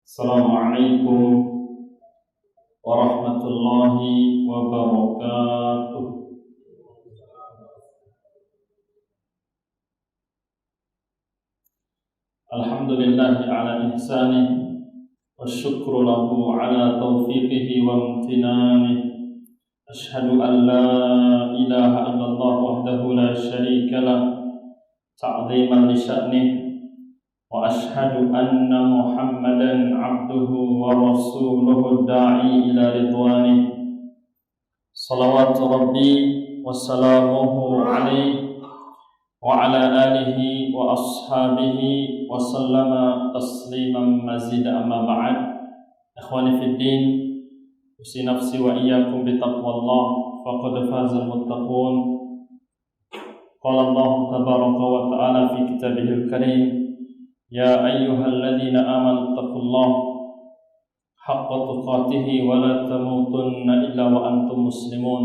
Assalamualaikum warahmatullahi wabarakatuh. Alhamdulillahi ala ihsanih wasyukru lahu ala taufiqihi wa amtinanih. Ashhadu an la ilaha illallah wahdahu la syarika lah ta'ziman li sya'nih wa ashhadu anna Muhammadan abduhu wa rasuluhu da'i ila ridwanih. Salawatu rabbi wa salamuhu alaihi wa ala alihi wa ashabihi wa sallama tasliman mazid, amma ba'd. Ikhwani fid din, usi nafsi wa iyyakum bi taqwallah faqad fazal muttaqun. Qala Allah tabaraka wa ta'ala fi kitabihil karim, ya ayyuhalladzina amanu taqullaha haqqa tuqatih wa la tamutunna illa wa antum muslimun.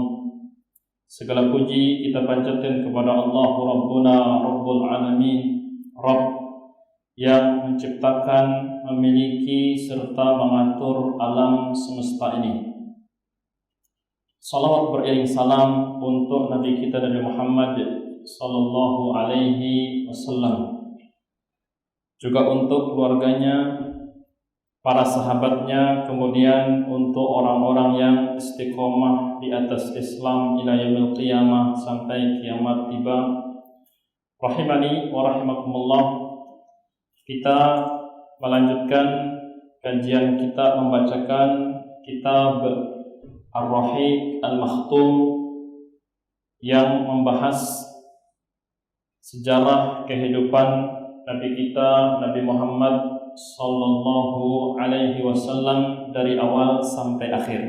Segala puji kita panjatkan kepada Allah Rabbuna Rabbul Alamin, Rabb yang menciptakan, memiliki serta mengatur alam semesta ini. Salawat beriring salam untuk Nabi kita Nabi Muhammad sallallahu alaihi wasallam, juga untuk keluarganya, para sahabatnya, kemudian untuk orang-orang yang istiqomah di atas Islam ila yaumil qiyamah, sampai kiamat tiba. Rahimani wa rahimakumullah. Kita melanjutkan kajian kita membacakan kitab Ar-Rahiq Al-Makhtum yang membahas sejarah kehidupan Nabi kita Nabi Muhammad sallallahu alaihi wasallam dari awal sampai akhir.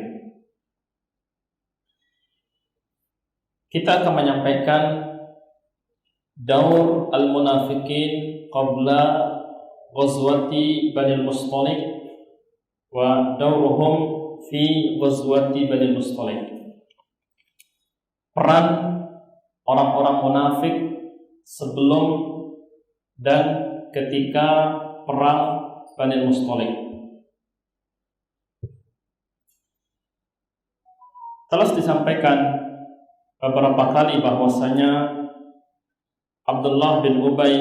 Kita akan menyampaikan daur al-munafiqin qabla ghazwati Bani al-Mustaliq wa dauruhum fi ghazwati Bani al-Mustaliq. Peran orang-orang munafik sebelum dan ketika perang Bani al-Mustaliq. Telah disampaikan beberapa kali bahwasanya Abdullah bin Ubay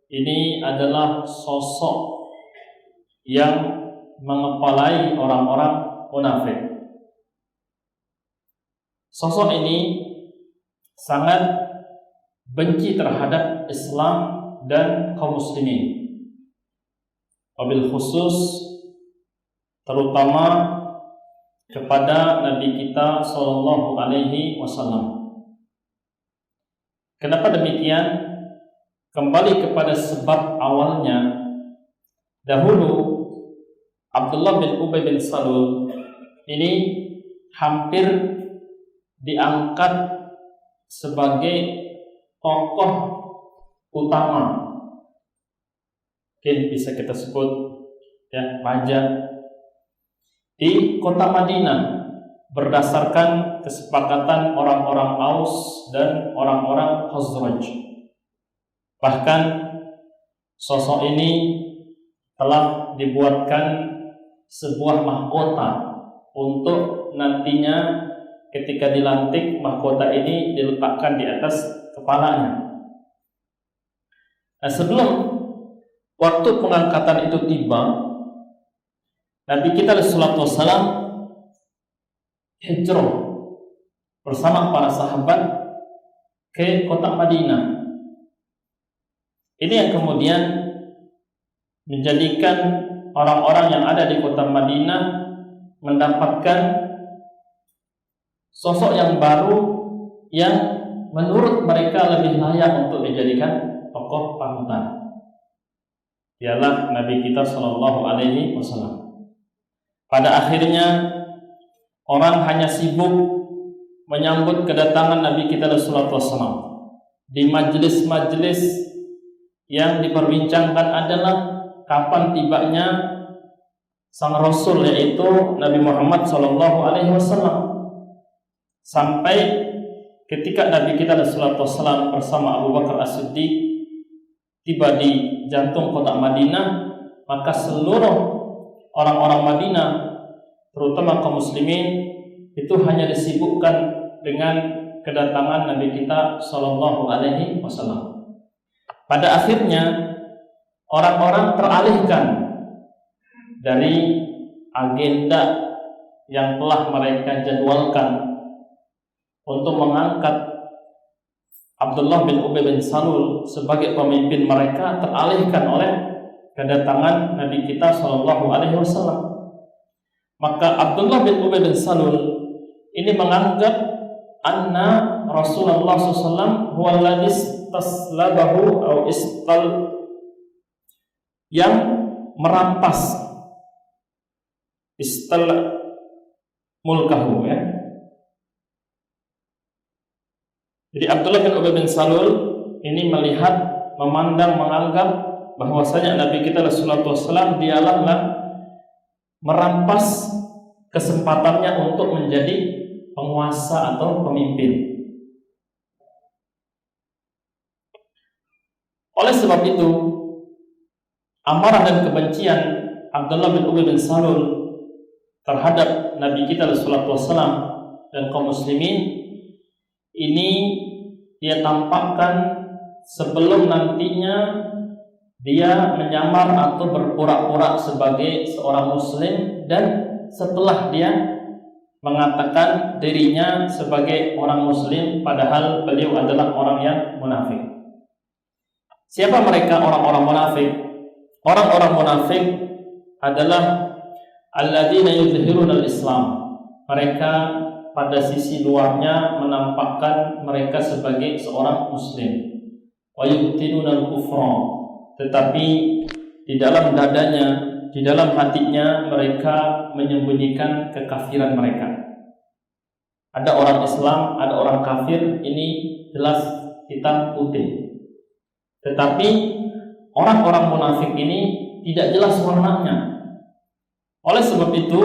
ini adalah sosok yang mengepalai orang-orang munafik. Sosok ini sangat benci terhadap Islam dan kaum muslimin, wabil khusus terutama kepada Nabi kita sallallahu alaihi wasallam. Kenapa demikian? Kembali kepada sebab awalnya. Dahulu Abdullah bin Ubay bin Salul ini hampir diangkat sebagai tokoh utama, mungkin bisa kita sebut ya raja di kota Madinah berdasarkan kesepakatan orang-orang Aus dan orang-orang Khazraj. Bahkan sosok ini telah dibuatkan sebuah mahkota untuk nantinya ketika dilantik, mahkota ini diletakkan di atas kepalanya. Nah, sebelum waktu pengangkatan itu tiba, Nabi kita sallallahu alaihi wasallam hijrah bersama para sahabat ke kota Madinah. Ini yang kemudian menjadikan orang-orang yang ada di kota Madinah mendapatkan sosok yang baru yang menurut mereka lebih layak untuk dijadikan tokoh panutan. Dialah Nabi kita sallallahu alaihi wasallam. Pada akhirnya orang hanya sibuk menyambut kedatangan Nabi kita sallallahu alaihi wasallam. Di majelis-majelis yang diperbincangkan adalah kapan tibanya sang Rasul, yaitu Nabi Muhammad sallallahu alaihi wasallam. Sampai ketika Nabi kita sallallahu alaihi wasallam bersama Abu Bakar As-Siddiq tiba di jantung kota Madinah, maka seluruh orang-orang Madinah, terutama kaum muslimin, itu hanya disibukkan dengan kedatangan Nabi kita Shallallahu Alaihi Wasallam. Pada akhirnya orang-orang teralihkan dari agenda yang telah mereka jadwalkan untuk mengangkat Abdullah bin Ubay bin Salul sebagai pemimpin mereka, teralihkan oleh kedatangan Nabi kita Shallallahu Alaihi Wasallam. Maka Abdullah bin Ubay bin Salul ini menganggap anna Rasulullah SAW huwa alladhi istaslabahu atau yang merampas mulkahu, ya. Jadi Abdullah bin Ubay bin Salul ini memandang, menganggap bahwasanya Nabi kita Rasulullah SAW dialah merampas kesempatannya untuk menjadi penguasa atau pemimpin. Oleh sebab itu, amarah dan kebencian Abdullah bin Ubay bin Salul terhadap Nabi kita Rasulullah SAW dan kaum muslimin ini dia tampakkan sebelum nantinya dia menyamar atau berpura-pura sebagai seorang muslim, dan setelah dia mengatakan dirinya sebagai orang muslim padahal beliau adalah orang yang munafik. Siapa mereka orang-orang munafik? Orang-orang munafik adalah alladzina yuzhiruna al-Islam. Mereka pada sisi luarnya menampakkan mereka sebagai seorang muslim. Wa yubtinuna al-kufra. Tetapi di dalam dadanya, di dalam hatinya mereka menyembunyikan kekafiran mereka. Ada orang Islam, ada orang kafir, ini jelas hitam putih. Tetapi orang-orang munafik ini tidak jelas warnanya. Oleh sebab itu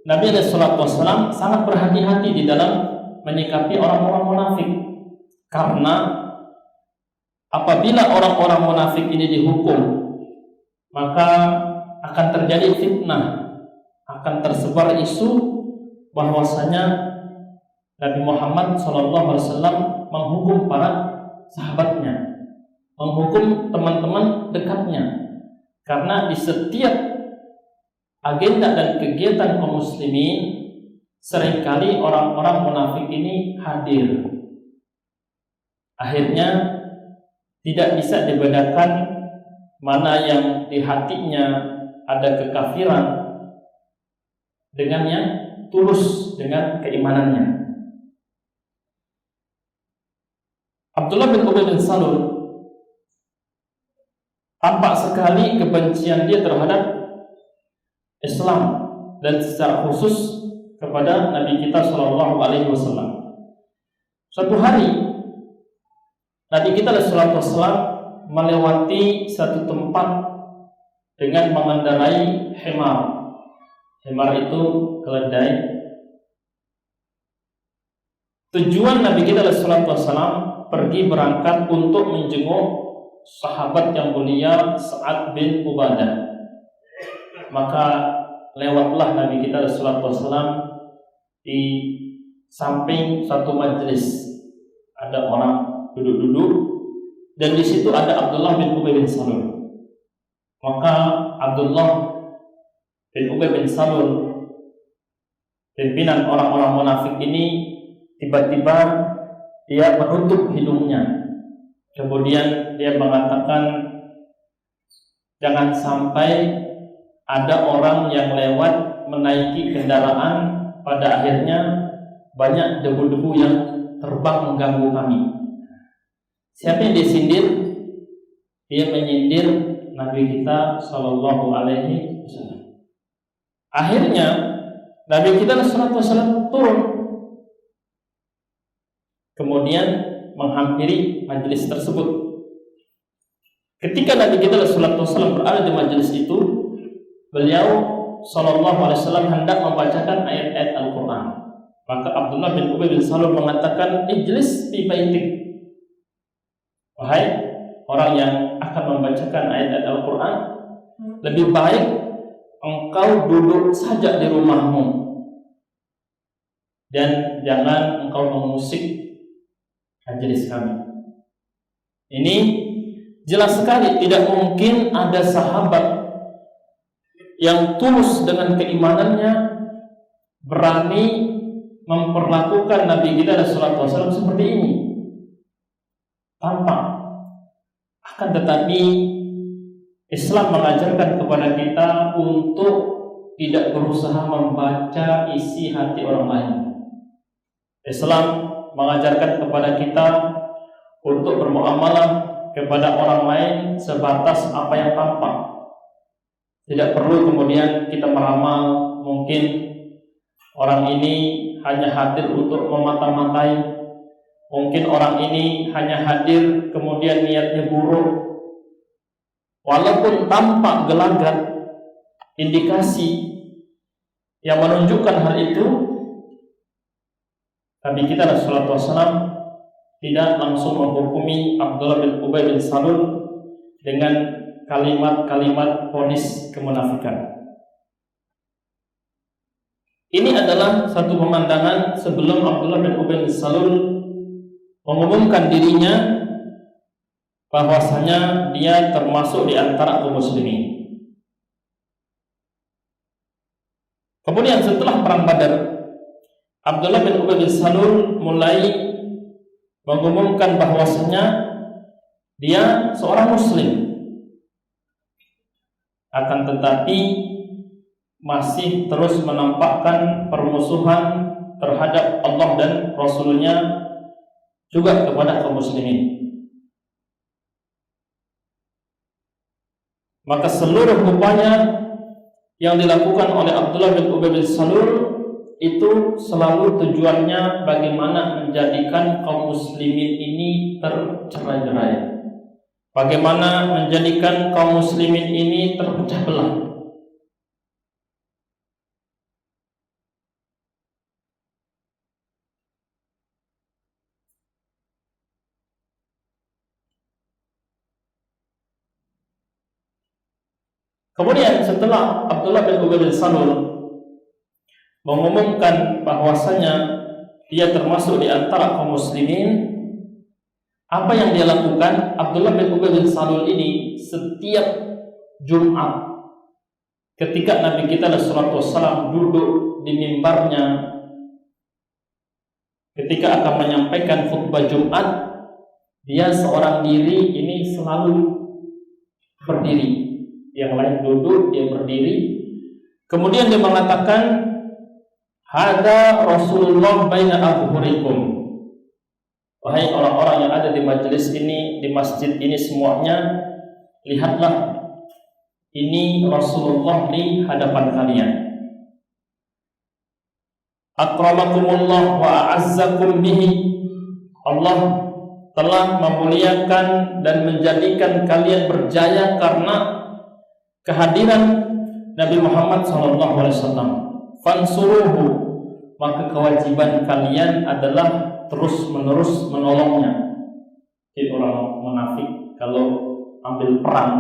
Nabi SAW sangat berhati-hati di dalam menyikapi orang-orang munafik, karena apabila orang-orang munafik ini dihukum, maka akan terjadi fitnah, akan tersebar isu bahwasanya Nabi Muhammad SAW menghukum para sahabatnya, menghukum teman-teman dekatnya, karena di setiap agenda dan kegiatan kaum muslimin seringkali orang-orang munafik ini hadir. Akhirnya tidak bisa dibedakan mana yang di hatinya ada kekafiran dengan yang tulus dengan keimanannya. Abdullah bin Ubay bin Salul tampak sekali kebencian dia terhadap Islam dan secara khusus kepada Nabi kita Shallallahu Alaihi Wasallam. Suatu hari Nabi kita Shallallahu Alaihi Wasallam melewati satu tempat dengan mengendarai himar. Himar itu keledai. Tujuan Nabi kita Shallallahu Alaihi Wasallam pergi berangkat untuk menjenguk sahabat yang mulia Sa'ad bin Ubadah. Maka lewatlah Nabi kita Rasulullah SAW di samping satu majelis. Ada orang duduk-duduk, dan di situ ada Abdullah bin Ubay bin Salul. Maka Abdullah bin Ubay bin Salul, pimpinan orang-orang munafik ini, tiba-tiba dia menutup hidungnya. Kemudian dia mengatakan, jangan sampai ada orang yang lewat menaiki kendaraan, pada akhirnya banyak debu-debu yang terbang mengganggu kami. Siapa yang disindir? Dia menyindir Nabi kita Shallallahu Alaihi Wasallam. Akhirnya Nabi kita Shallallahu Alaihi Wasallam turun, kemudian menghampiri majelis tersebut. Ketika Nabi kita Shallallahu Alaihi Wasallam berada di majelis itu, beliau Shallallahu Alaihi Wasallam hendak membacakan ayat-ayat Al-Quran. Maka Abdullah bin Ubay bin Salul mengatakan, ijlis fi baitik. Wahai orang yang akan membacakan ayat-ayat Al-Quran, lebih baik engkau duduk saja di rumahmu dan jangan engkau mengusik majelis kami. Ini jelas sekali tidak mungkin ada sahabat yang tulus dengan keimanannya berani memperlakukan Nabi kita sallallahu alaihi wasallam seperti ini. Tampak. Akan tetapi Islam mengajarkan kepada kita untuk tidak berusaha membaca isi hati orang lain. Islam mengajarkan kepada kita untuk bermuamalah kepada orang lain sebatas apa yang tampak. Tidak perlu kemudian kita meramal, mungkin orang ini hanya hadir untuk memata-matai, mungkin orang ini hanya hadir kemudian niatnya buruk. Walaupun tampak gelagat indikasi yang menunjukkan hal itu, Nabi kita sallallahu alaihi wasallam tidak langsung menghukumi Abdullah bin Ubay bin Salul dengan kalimat-kalimat vonis kemunafikan. Ini adalah satu pemandangan sebelum Abdullah bin Ubay bin Salul mengumumkan dirinya bahwasanya dia termasuk di antara kaum muslimin. Kemudian setelah perang Badar, Abdullah bin Ubay bin Salul mulai mengumumkan bahwasanya dia seorang muslim. Akan tetapi masih terus menampakkan permusuhan terhadap Allah dan Rasulnya juga kepada kaum muslimin. Maka seluruh upaya yang dilakukan oleh Abdullah bin Ubay bin Salul itu selalu tujuannya bagaimana menjadikan kaum muslimin ini tercerai-berai. Bagaimana menjadikan kaum muslimin ini terpecah belah. Kemudian setelah Abdullah bin Ubay bin Salul mengumumkan bahwasanya dia termasuk di antara kaum muslimin, apa yang dia lakukan? Abdullah bin Ubay bin Salul ini setiap Jumat ketika Nabi kita sallallahu alaihi wasallam duduk di mimbarnya ketika akan menyampaikan khutbah Jumat, dia seorang diri ini selalu berdiri. Yang lain duduk, dia berdiri. Kemudian dia mengatakan, "Hada Rasulullah baina adhhurikum." Wahai orang-orang yang ada di majelis ini, di masjid ini semuanya, lihatlah, ini Rasulullah di hadapan kalian. Akramakumullah wa a'azzakum bihi. Allah telah memuliakan dan menjadikan kalian berjaya karena kehadiran Nabi Muhammad SAW. Fansuruhu, maka kewajiban kalian adalah terus-menerus menolongnya. Jadi orang munafik kalau ambil perang,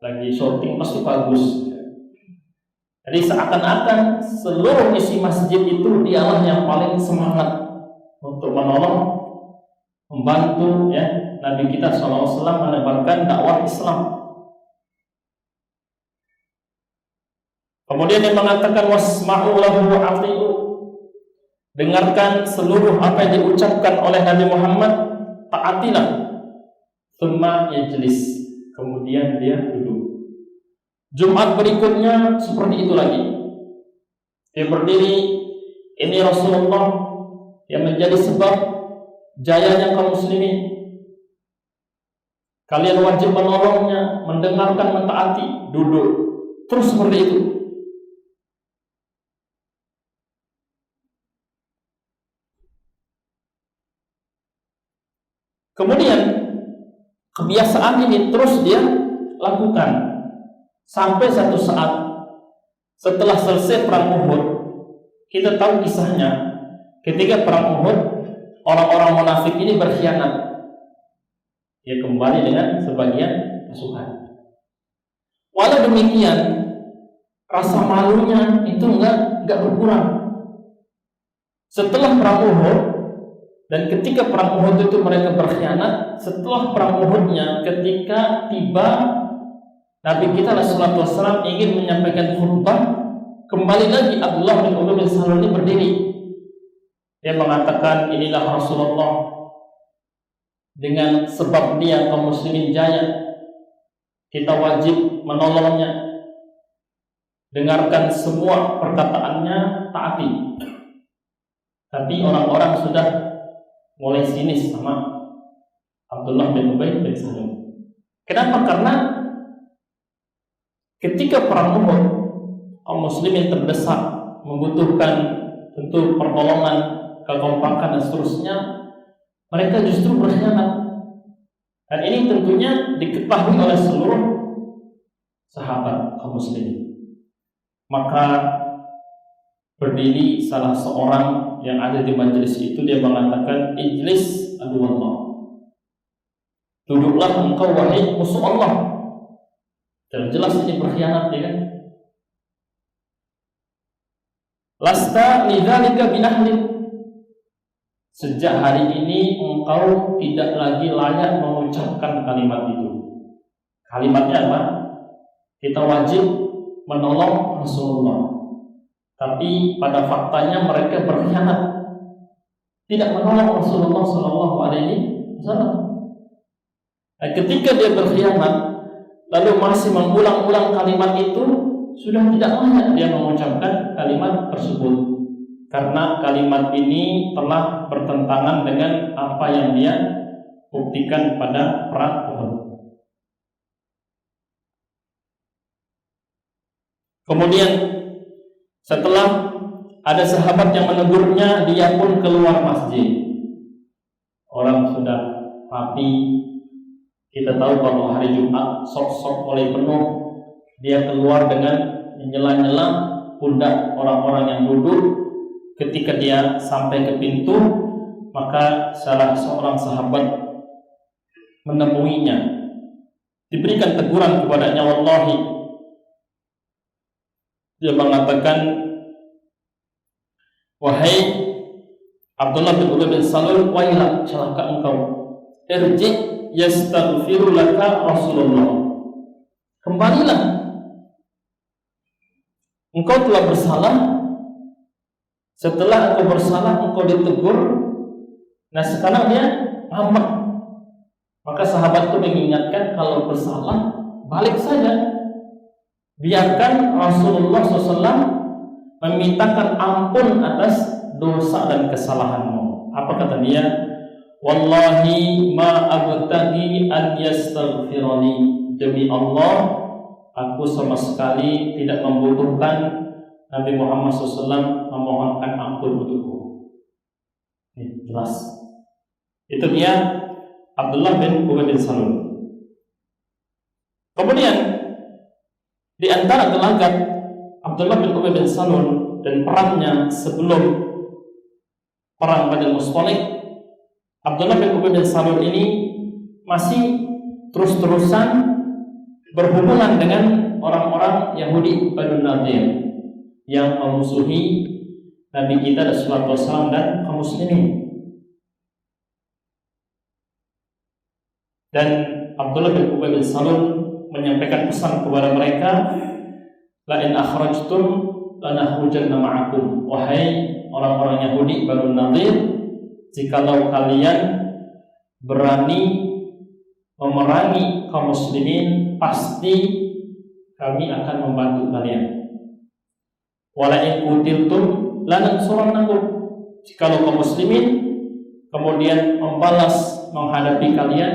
lagi shooting pasti bagus. Jadi seakan-akan seluruh isi masjid itu dialah yang paling semangat untuk menolong, membantu ya Nabi kita SAW menebarkan dakwah Islam. Kemudian dia mengatakan wasma'u lahu wa ati'u. Dengarkan seluruh apa yang diucapkan oleh Nabi Muhammad, taatilah. Tsumma yajlis. Kemudian dia duduk. Jumat berikutnya seperti itu lagi. Dia berdiri, ini Rasulullah yang menjadi sebab jayanya kaum muslimin. Kalian wajib menolongnya, mendengarkan, mentaati, duduk. Terus seperti itu. Kemudian kebiasaan ini terus dia lakukan sampai satu saat setelah selesai perang Uhud. Kita tahu kisahnya, ketika perang Uhud orang-orang munafik ini berkhianat. Dia kembali dengan sebagian pasukan. Walau demikian, rasa malunya itu enggak berkurang. Setelah perang Uhud, dan ketika perang Uhud itu mereka berkhianat, setelah perang Uhudnya ketika tiba Nabi kita SAW ingin menyampaikan khutbah, kembali lagi Abdullah bin Ubay bin Salul ini berdiri. Dia mengatakan, inilah Rasulullah, dengan sebab dia kaum muslimin jaya, kita wajib menolongnya. Dengarkan semua perkataannya, taati. Tapi orang-orang sudah mulai sinis sama Abdullah bin Ubay bin Salul. Kenapa? Karena ketika perang Uhud, kaum muslimin terdesak, membutuhkan tentu pertolongan, kekompakan dan seterusnya, mereka justru berkhianat. Dan ini tentunya diketahui oleh seluruh sahabat kaum muslimin. Maka berdiri salah seorang yang ada di majelis itu, dia mengatakan, ijlis aduwallah, duduklah engkau wahai musuh Allah. Jelas ini berkhianat, ya kan? Lasta lidzalika binahlin, sejak hari ini engkau tidak lagi layak mengucapkan kalimat itu. Kalimatnya apa? Kita wajib menolong Rasulullah. Tapi pada faktanya mereka berkhianat, tidak menolong Rasulullah SAW. Dan ketika dia berkhianat, lalu masih mengulang-ulang kalimat itu, sudah tidak layak dia mengucapkan kalimat tersebut, karena kalimat ini telah bertentangan dengan apa yang dia buktikan pada perang Uhud. Kemudian setelah ada sahabat yang menegurnya, dia pun keluar masjid. Orang sudah rapi. Kita tahu kalau hari Jumat sok-sok mulai penuh, dia keluar dengan menyela-nyela pundak orang-orang yang duduk. Ketika dia sampai ke pintu, maka salah seorang sahabat menemuinya, diberikan teguran kepadanya. Wallahi, dia mengatakan, wahai Abdullah bin Ubay bin Salul, wailak, celaka engkau, irji yastaghfiru laka Rasulullah, kembalilah, engkau telah bersalah. Setelah engkau bersalah, engkau ditegur. Nah sekarang dia ngambek. Maka sahabat itu mengingatkan, kalau bersalah balik saja, biarkan Rasulullah SAW memintakan ampun atas dosa dan kesalahanmu. Apa kata dia? Wallahi ma abtaghi an yastaghfirani, demi Allah, aku sama sekali tidak membutuhkan Nabi Muhammad SAW memohonkan ampun untukku. Ini jelas. Itu dia Abdullah bin Ubay bin Salul. Kemudian di antara gelagat Abdullah bin Ubay bin Salul dan perangnya sebelum perang Badr Mustalik, Abdullah bin Ubay bin Salul ini masih terus-terusan berhubungan dengan orang-orang Yahudi Banu Nadir yang memusuhi Nabi kita SAW dan kaum muslimin. Dan Abdullah bin Ubay bin Salul menyampaikan pesan kepada mereka, la in akhrajtum lanakhrujanna ma'akum, wahai orang-orang Yahudi Banu Nadir, jikalau kalian berani memerangi kaum muslimin, pasti kami akan membantu kalian. Wala in qutiltum lanansurannakum, jikalau kaum muslimin kemudian membalas menghadapi kalian,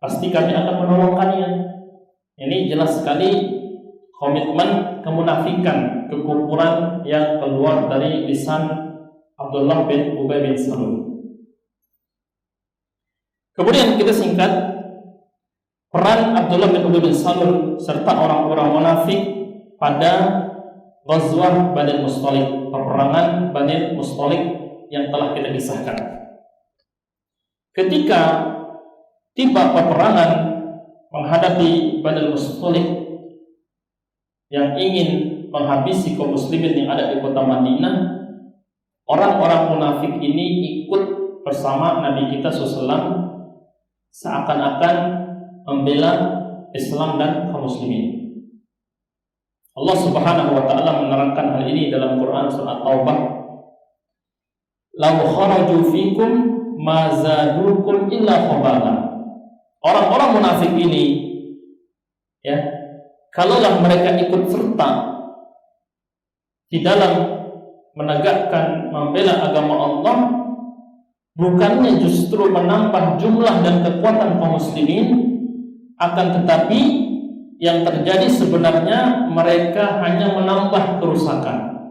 pasti kami akan menolong kalian. Ini jelas sekali komitmen kemunafikan, kekufuran yang keluar dari lisan Abdullah bin Ubay bin Salul. Kemudian kita singkat peran Abdullah bin Ubay bin Salul serta orang-orang munafik pada Ghazwah Bani Mustalik, peperangan Bani Mustalik yang telah kita kisahkan. Ketika tiba peperangan menghadapi Bani Mustalik yang ingin menghabisi kaum muslimin yang ada di kota Madinah, orang-orang munafik ini ikut bersama Nabi kita SAW seakan-akan membela Islam dan kaum muslimin. Allah Subhanahu wa taala menerangkan hal ini dalam Quran surah Taubah. Law kharaju fikum ma zadukum illa khabala. Orang-orang munafik ini, ya, kalaulah mereka ikut serta di dalam menegakkan membela agama Allah, bukannya justru menambah jumlah dan kekuatan kaum muslimin, akan tetapi yang terjadi sebenarnya mereka hanya menambah kerusakan.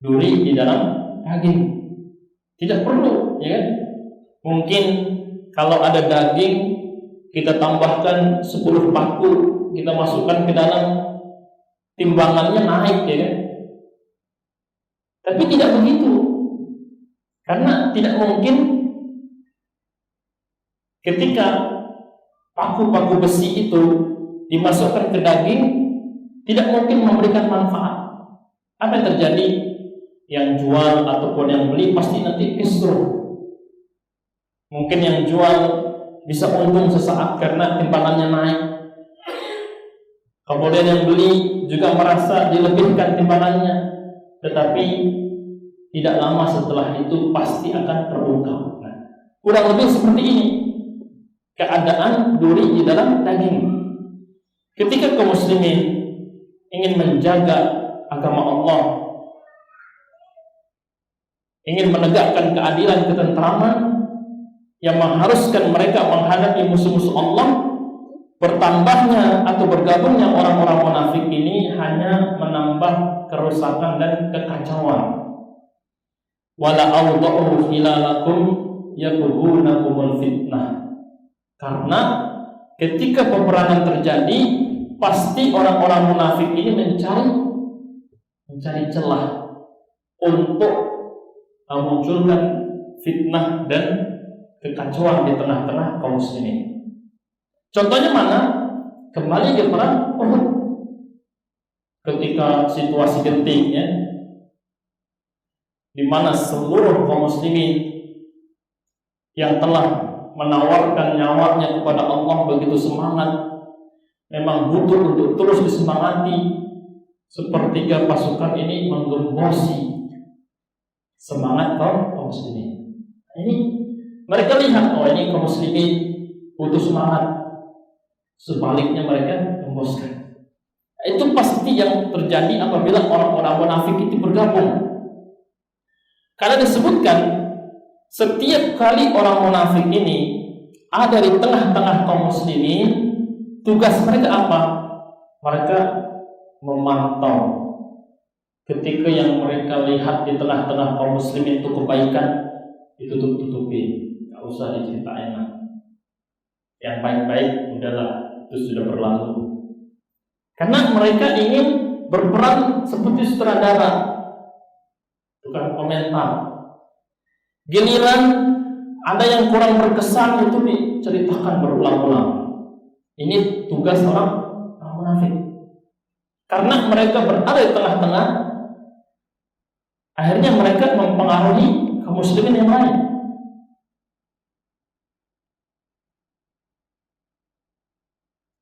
Duri di dalam daging. Tidak perlu, ya kan? Mungkin kalau ada daging kita tambahkan 10 paku, kita masukkan ke dalam, timbangannya naik, ya kan? Tapi tidak begitu. Karena tidak mungkin ketika paku-paku besi itu dimasukkan ke daging, tidak mungkin memberikan manfaat. Apa yang terjadi? Yang jual ataupun yang beli pasti nanti kisruh. Mungkin yang jual bisa untung sesaat karena timbangannya naik. Kemudian yang beli juga merasa dilebihkan timbangannya, tetapi tidak lama setelah itu pasti akan terungkap. Nah, kurang lebih seperti ini keadaan duri di dalam daging. Ketika kaum muslimin ingin menjaga agama Allah, ingin menegakkan keadilan, ketentraman yang mengharuskan mereka menghadapi musuh-musuh Allah, bertambahnya atau bergabungnya orang-orang munafik ini hanya menambah kerusakan dan kekacauan. Wala awda'u khilalakum yakubunakumul fitnah. Karena ketika peperangan terjadi, pasti orang-orang munafik ini mencari celah untuk memunculkan fitnah dan kekacauan di tengah-tengah kaum muslimin. Contohnya mana? Kembali ke perang Uhud. Ketika situasi genting, ya, di mana seluruh kaum muslimin yang telah menawarkan nyawanya kepada Allah begitu semangat, memang butuh untuk terus disemangati. Sepertiga pasukan ini menggembosi semangat kaum muslimin. Ini mereka lihat, oh ini kaum muslimin butuh semangat. Sebaliknya mereka gemboskan. Itu pasti yang terjadi apabila orang-orang munafik itu bergabung. Karena disebutkan setiap kali orang munafik ini ada di tengah-tengah kaum muslimin, tugas mereka apa? Mereka memantau. Ketika yang mereka lihat di tengah-tengah kaum muslimin itu kebaikan, ditutup-tutupin, nggak usah diceritain. Yang baik-baik udahlah, itu sudah berlalu. Karena mereka ingin berperan seperti sutradara, tukang komentar. Giliran ada yang kurang berkesan itu diceritakan berulang-ulang. Ini tugas orang munafik. Karena mereka berada di tengah-tengah, akhirnya mereka mempengaruhi kaum muslimin yang lain.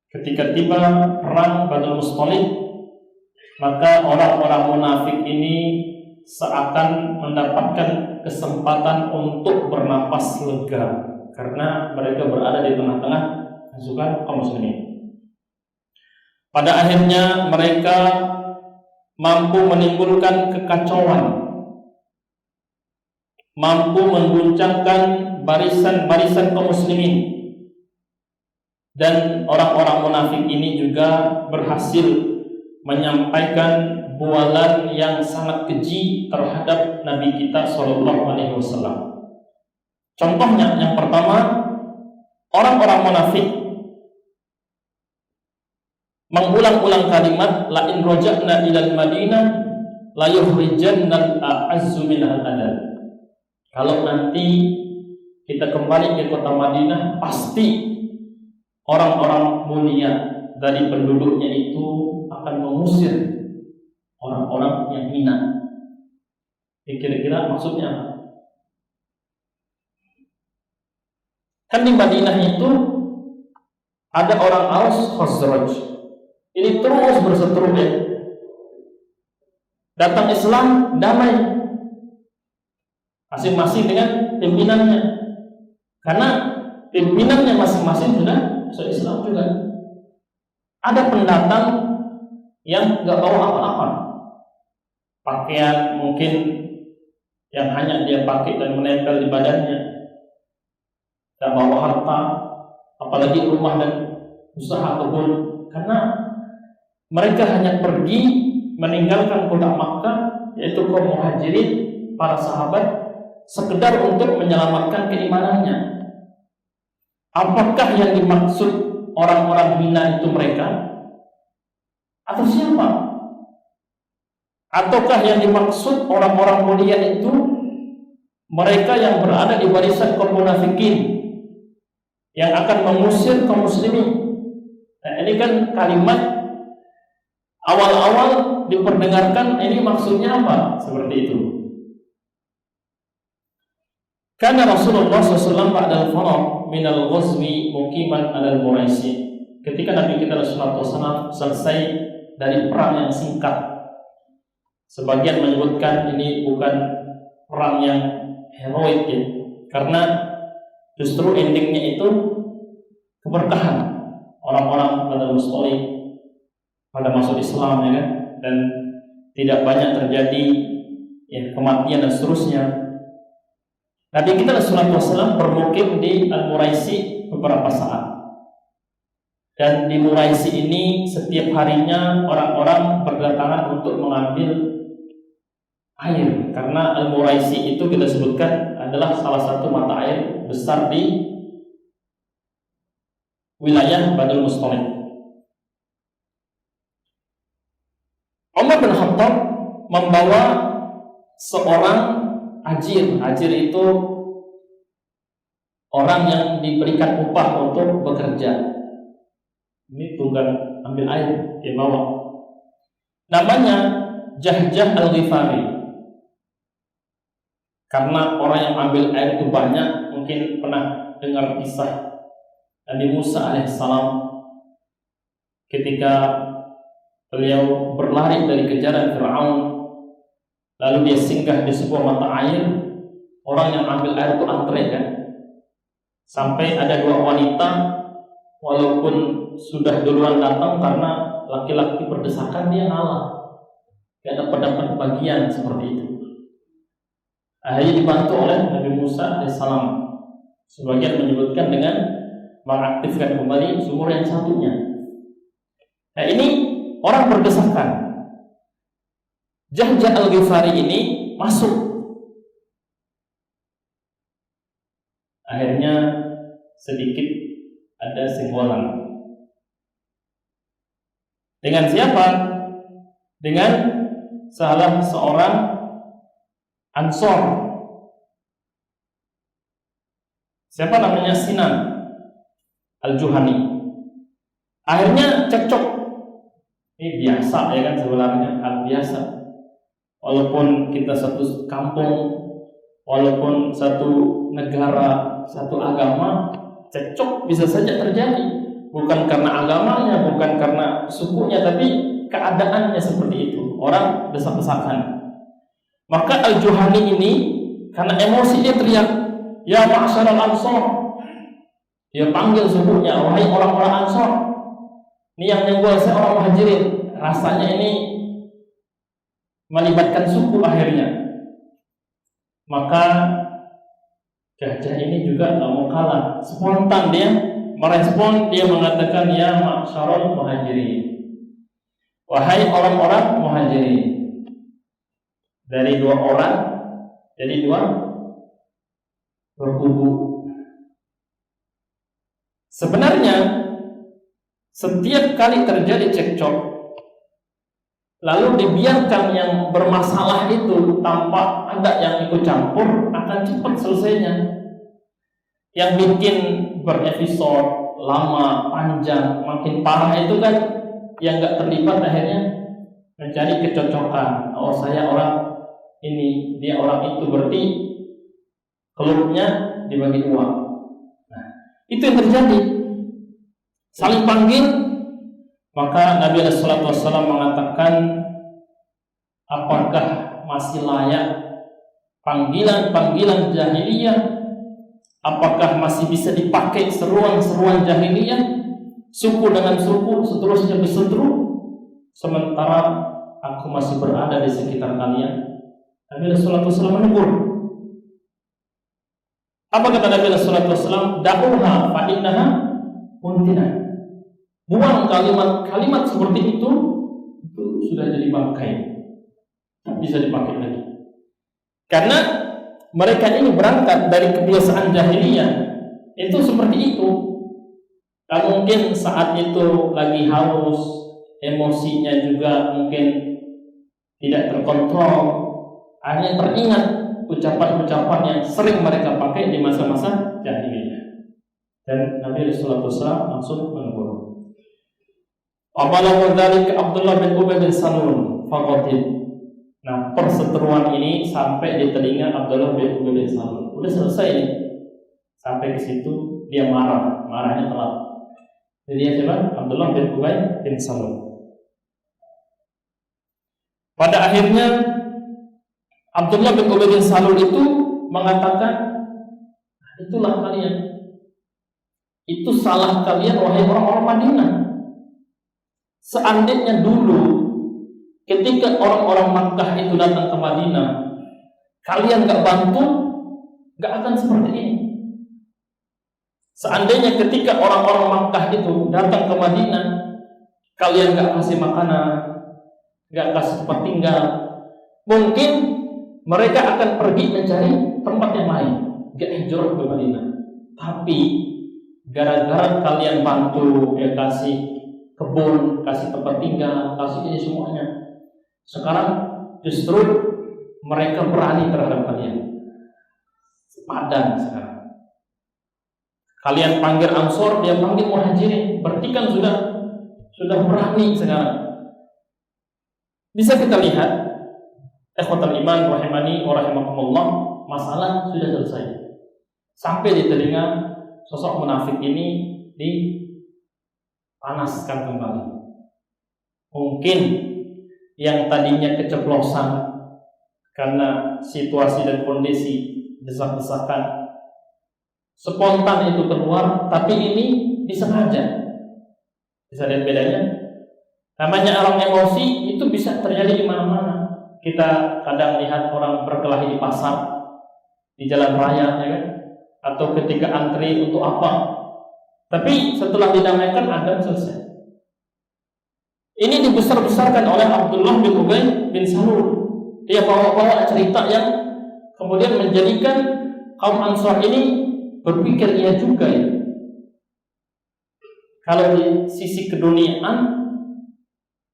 Ketika tiba perang Badrul Musthalib, maka orang-orang munafik ini seakan mendapatkan kesempatan untuk bernapas lega karena mereka berada di tengah-tengah pasukan kaum muslimin. Pada akhirnya mereka mampu menimbulkan kekacauan, mampu mengguncangkan barisan-barisan kaum muslimin, dan orang-orang munafik ini juga berhasil menyampaikan bualan yang sangat keji terhadap Nabi kita SAW. Contohnya yang pertama, orang-orang munafik mengulang-ulang kalimat la in raja'na ilal Madinah la yukhrijannal a'azzu minal adal. Kalau nanti kita kembali ke kota Madinah, pasti orang-orang mulia dari penduduknya itu akan mengusir orang-orang yang hina. Kira-kira maksudnya apa? Kan di Madinah itu ada orang Aus Khazraj. Ini terus berseteru ya. Datang Islam damai, masing-masing dengan pimpinannya. Karena pimpinannya masing-masing sudah masuk Islam juga. Ada pendatang yang nggak bawa apa-apa, pakaian mungkin yang hanya dia pakai dan menempel di badannya, tidak bawa harta, apalagi rumah dan usaha kebun. Karena mereka hanya pergi meninggalkan kota Makkah, yaitu kaum muhajirin, para sahabat, sekedar untuk menyelamatkan keimanannya. Apakah yang dimaksud orang-orang hina itu mereka? Atau siapa? Ataukah yang dimaksud orang-orang mulia itu mereka yang berada di barisan kaum munafikin yang akan mengusir kaum muslimin? Nah, ini kan kalimat awal-awal diperdengarkan, ini maksudnya apa? Seperti itu. Karena Rasulullah SAW ba'dal faragh minal ghazwi muqiman alal Muraisi. Ketika Nabi kita Rasulullah SAW selesai dari perang yang singkat, sebagian menyebutkan ini bukan perang yang heroik ya, karena justru endingnya itu keberkahan orang-orang Badal Mustalik pada masuk Islam ya kan, dan tidak banyak terjadi ya, kematian dan seterusnya. Nabi kita Rasulullah SAW bermukim di Al-Muraisi beberapa saat. Dan di Muraisi ini setiap harinya orang-orang berdatangan untuk mengambil air, karena Al-Muraisi itu kita sebutkan adalah salah satu mata air besar di wilayah Badul Mustalik. Umar bin Khattab membawa seorang ajir. Ajir itu orang yang diberikan upah untuk bekerja. Ini bukan ambil air, dia bawa. Namanya Jahjah Al-Ghifari. Karena orang yang ambil air itu banyak, mungkin pernah dengar kisah Nabi Musa alaihissalam ketika beliau berlari dari kejaran Fir'aun, lalu dia singgah di sebuah mata air. Orang yang ambil air itu antre kan, sampai ada dua wanita, walaupun sudah duluan datang karena laki-laki berdesakan, dia ngalah, tidak dapat bagian seperti itu. Akhirnya dibantu oleh Nabi Musa alaihissalam. Sebagian menyebutkan dengan mengaktifkan kembali sumur yang satunya. Nah, ini orang berdesakan. Jahjah Al-Ghifari ini masuk. Akhirnya sedikit ada senggolan. Dengan siapa? Dengan salah seorang Ansor. Siapa namanya? Sinan Al-Juhani. Akhirnya cekcok. Ini biasa ya kan, sebenarnya hal biasa. Walaupun kita satu kampung, walaupun satu negara, satu agama, cekcok bisa saja terjadi. Bukan karena agamanya, bukan karena sukunya, tapi keadaannya seperti itu. Orang desak-desakan. Maka Al-Juhani ini karena emosi dia teriak, "Ya ma'syaral Ansor." Dia panggil sukunya, "Wahai orang-orang Ansor." Ini yang nyenggol saya orang Muhajirin. Rasanya ini melibatkan suku akhirnya. Maka Jahjah ini juga nggak mau kalah. Spontan dia merespon, dia mengatakan, "Ya ma'syaral Muhajirin." Wahai orang-orang Muhajirin. Dari dua orang jadi dua berkubu. Sebenarnya setiap kali terjadi cekcok lalu dibiarkan yang bermasalah itu tanpa ada yang ikut campur, akan cepat selesainya. Yang bikin berepisode lama, panjang, makin parah itu kan yang gak terlibat akhirnya mencari kecocokan. Oh, saya orang ini, dia orang itu, berarti klubnya dibagi uang. Nah, itu yang terjadi. Saling panggil, maka Nabi sallallahu alaihi wasallam mengatakan, apakah masih layak panggilan-panggilan jahiliyah? Apakah masih bisa dipakai seruan-seruan jahiliyah? Suku dengan suku seterusnya berseteru, sementara aku masih berada di sekitar kalian. Nabi sallallahu alaihi wasallam menegur. Apa kata Nabi sallallahu alaihi wasallam? Da'uha fa innaha muntinah. Buang kalimat seperti itu sudah jadi bangkai, tak bisa dipakai lagi. Karena mereka ini berangkat dari kebiasaan jahiliyah, itu seperti itu. Kalau mungkin saat itu lagi haus, emosinya juga mungkin tidak terkontrol, hanya teringat ucapan-ucapan yang sering mereka pakai di masa-masa jahiliyah. Dan Nabi sallallahu alaihi wasallam langsung menegur. Apalagi dari Abdullah bin Ubay bin Salul faqatib. Nah, perseteruan ini sampai di telinga Abdullah bin Ubay bin Salul. Udah selesai nih. Sampai ke situ dia marahnya telat. Jadi dia siapa? Abdullah bin Ubay bin Salul. Pada akhirnya Abdullah bin Ubay bin Salul itu mengatakan, itulah kalian. Itu salah kalian wahai orang-orang Madinah. Seandainya dulu ketika orang-orang Makkah itu datang ke Madinah, kalian gak bantu, gak akan seperti ini. Seandainya ketika orang-orang Makkah itu datang ke Madinah, kalian gak kasih makanan, gak kasih tempat tinggal, mungkin mereka akan pergi mencari tempat yang lain, gak hijrah ke Madinah. Tapi gara-gara kalian bantu, ya kasih kebun, kasih tempat tinggal, kasih ini semuanya, sekarang justru mereka berani terhadap kalian. Padan sekarang. Kalian panggil Ansor, dia panggil Muhajirin, berarti kan sudah berani sekarang. Bisa kita lihat, ikhwatul iman rahimani wa rahimakumullah, masalah sudah selesai. Sampai di telinga sosok munafik ini dipanaskan kembali. Mungkin yang tadinya keceplosan karena situasi dan kondisi desak-desakan, spontan itu keluar, tapi ini disengaja. Bisa lihat bedanya? Namanya orang emosi itu bisa terjadi di mana-mana. Kita kadang lihat orang berkelahi di pasar, di jalan raya, ya kan? Atau ketika antri untuk apa. Tapi setelah didamaikan akan selesai. Ini dibesar-besarkan oleh Abdullah bin Ubay bin Salul. Dia bawa-bawa cerita yang kemudian menjadikan kaum Ansar ini berpikir iya juga ya. Kalau di sisi keduniaan,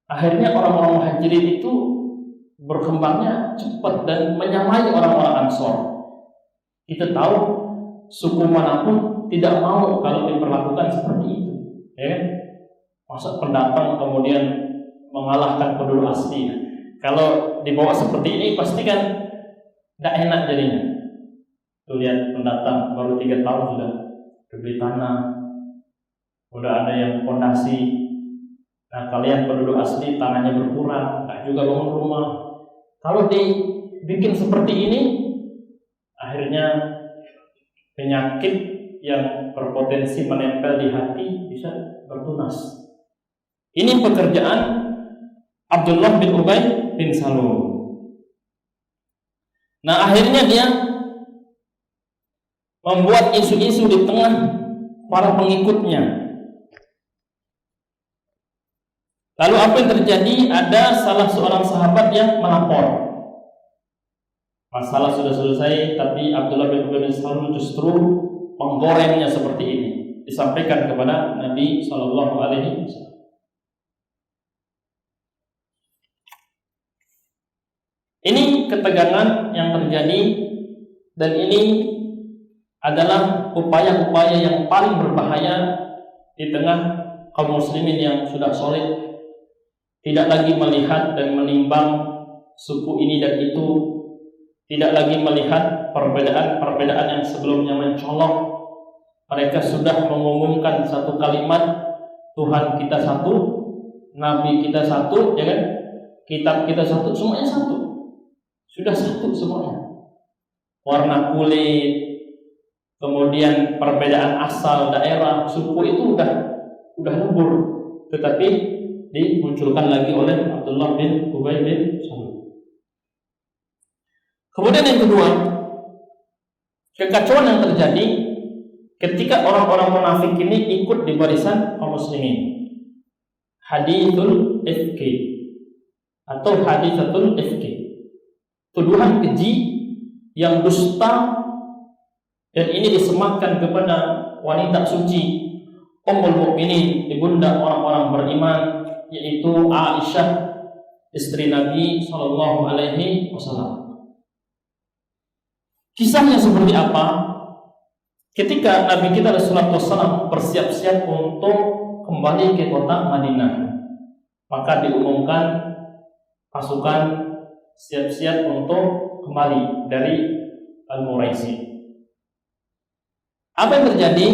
akhirnya orang-orang Muhajirin itu berkembangnya cepat dan menyamai orang-orang Ansar. Kita tahu suku manapun tidak mau kalau diperlakukan seperti itu, ya kan? Masa pendatang kemudian mengalahkan penduduk asli. Kalau dibawa seperti ini pasti kan tidak enak jadinya. Tuh lihat pendatang baru 3 tahun sudah beli tanah, udah ada yang fondasi. Nah, kalian penduduk asli tanahnya berkurang, tak juga bangun rumah. Kalau dibikin seperti ini, akhirnya penyakit yang berpotensi menempel di hati bisa bertunas. Ini pekerjaan Abdullah bin Ubay bin Salul. Nah, akhirnya dia membuat isu-isu di tengah para pengikutnya. Lalu apa yang terjadi? Ada salah seorang sahabat yang melapor. Masalah sudah selesai, tapi Abdullah bin Ubay bin Salul justru menggorengnya seperti ini. Disampaikan kepada Nabi Shallallahu Alaihi Wasallam. Ini ketegangan yang terjadi, dan ini adalah upaya-upaya yang paling berbahaya di tengah kaum muslimin yang sudah solid. tidak lagi melihat dan menimbang suku ini dan itu, tidak lagi melihat perbedaan-perbedaan yang sebelumnya mencolok. Mereka sudah mengumumkan satu kalimat, Tuhan kita satu, Nabi kita satu, ya kan? Kitab kita satu, semuanya satu. Sudah satu semuanya. Warna kulit, kemudian perbedaan asal daerah, suku itu udah lebur, tetapi dimunculkan lagi oleh Abdullah bin Ubay bin Salul. Kemudian yang kedua, kekacauan yang terjadi ketika orang-orang munafik ini ikut di barisan kaum muslimin. Hadithul ifki atau hadithatul ifki, tuduhan keji yang dusta, dan ini disematkan kepada wanita suci Ummul Mukminin, ibunda orang-orang beriman, yaitu Aisyah, istri Nabi Shallallahu Alaihi Wasallam. Kisahnya seperti apa? Ketika Nabi kita Rasulullah bersiap-siap untuk kembali ke kota Madinah, maka diumumkan pasukan siap-siap untuk kembali dari Al-Muraisi. Apa yang terjadi?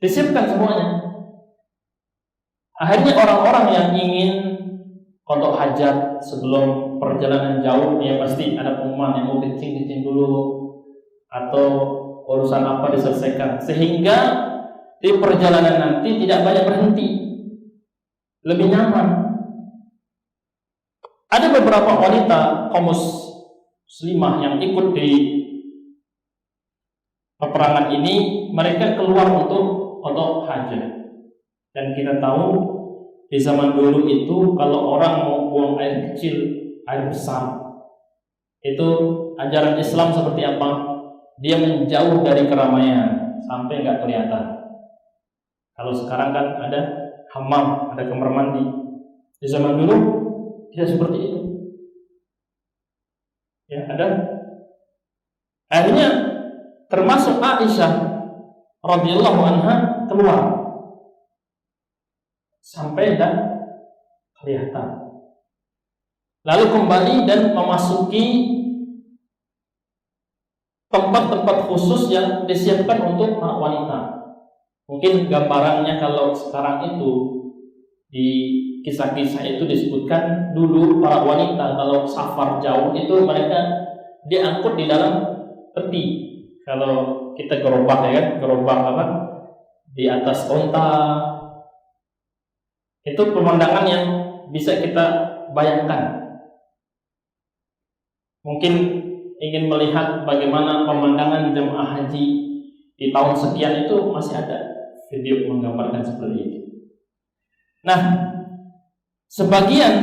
Disiapkan semuanya. Akhirnya orang-orang yang ingin qada hajat sebelum perjalanan jauh, ya pasti ada pengumuman yang mau kencing dulu, atau urusan apa diselesaikan, sehingga di perjalanan nanti tidak banyak berhenti, lebih nyaman. Ada beberapa wanita kaum muslimah yang ikut di peperangan ini, mereka keluar untuk qada hajat. Dan kita tahu di zaman dulu itu kalau orang mau buang air kecil, air besar, itu ajaran Islam seperti apa? Dia menjauh dari keramaian sampai nggak kelihatan. Kalau sekarang kan ada hammam, ada kamar mandi. Di zaman dulu tidak seperti itu. Ya, ada. Akhirnya termasuk Aisyah radhiyallahu anha keluar sampai tidak kelihatan. Lalu kembali dan memasuki tempat-tempat khusus yang disiapkan untuk wanita. Mungkin gambarannya kalau sekarang itu di kisah-kisah itu disebutkan dulu para wanita kalau safar jauh itu mereka diangkut di dalam peti. Kalau kita gerobak, ya kan, gerobak apa? Di atas onta. Itu pemandangan yang bisa kita bayangkan. Mungkin ingin melihat bagaimana pemandangan jemaah haji di tahun sekian, itu masih ada video menggambarkan seperti itu. Nah, sebagian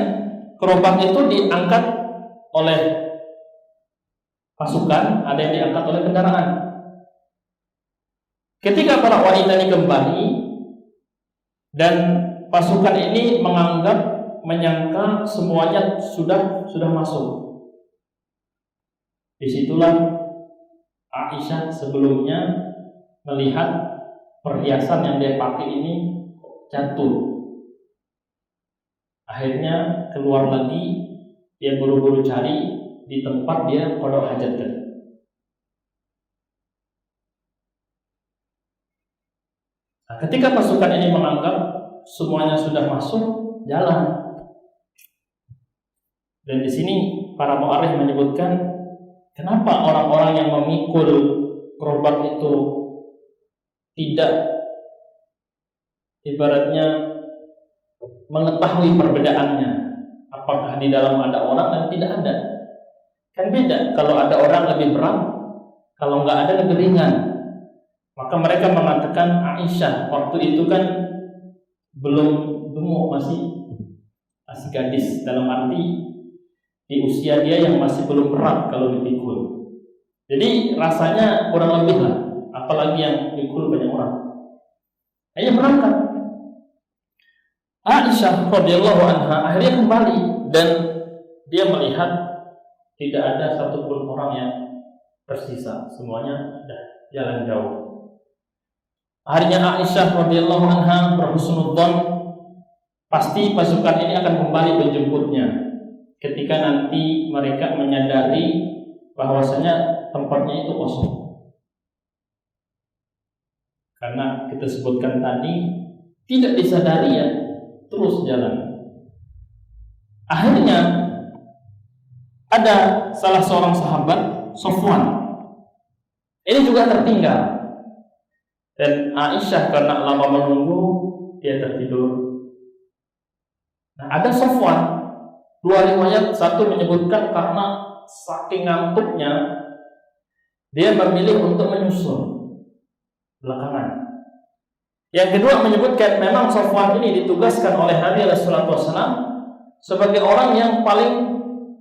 gerobak itu diangkat oleh pasukan, ada yang diangkat oleh kendaraan. Ketika para wanita ini kembali dan pasukan ini menyangka semuanya sudah masuk. Disitulah Aisyah sebelumnya melihat perhiasan yang dia pakai ini jatuh. Akhirnya keluar lagi, dia buru-buru cari di tempat dia qada hajat tadi. Nah, ketika pasukan ini menganggap semuanya sudah masuk, jalan. Dan di sini para mu'arrikh menyebutkan kenapa orang-orang yang memikul gerobak itu tidak ibaratnya mengetahui perbedaannya, apakah di dalam ada orang dan tidak ada. Kan beda, kalau ada orang lebih berat, kalau nggak ada lebih ringan. Maka mereka mengatakan Aisyah waktu itu kan belum gemuk, masih gadis, dalam arti di usia dia yang masih belum berat kalau dipikul. Jadi rasanya kurang lebih lah, apalagi yang pikul banyak orang. Akhirnya berangkat. Aisyah radhiyallahu anha akhirnya kembali dan dia melihat tidak ada satupun orang yang tersisa, semuanya sudah jalan jauh. Akhirnya Aisyah radhiyallahu anha berhusnudzon pasti pasukan ini akan kembali menjemputnya ketika nanti mereka menyadari bahwasanya tempatnya itu kosong. Karena kita sebutkan tadi tidak disadari ya, terus jalan. Akhirnya ada salah seorang sahabat, Sofwan. Ini juga tertinggal. Dan Aisyah karena lama menunggu, dia tertidur. Nah, ada Sofwan. Dua riwayat, satu menyebutkan karena saking ngantuknya dia memilih untuk menyusul belakangan. Yang kedua menyebutkan memang Sofwan ini ditugaskan oleh Nabi sallallahu alaihi wasallam sebagai orang yang paling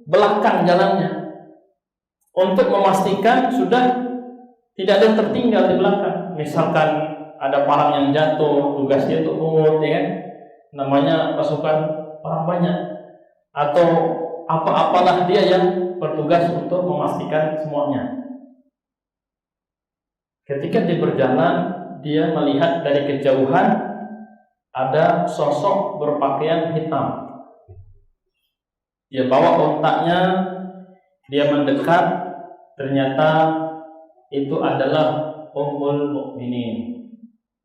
belakang jalannya untuk memastikan sudah tidak ada yang tertinggal di belakang. Misalkan ada parang yang jatuh, tugasnya untuk mengut, ya kan? Namanya pasukan orang banyak. Atau apa-apalah dia yang bertugas untuk memastikan semuanya. Ketika dia berjalan, dia melihat dari kejauhan ada sosok berpakaian hitam. Dia bawa ontaknya, dia mendekat, ternyata itu adalah Ummul Mukminin,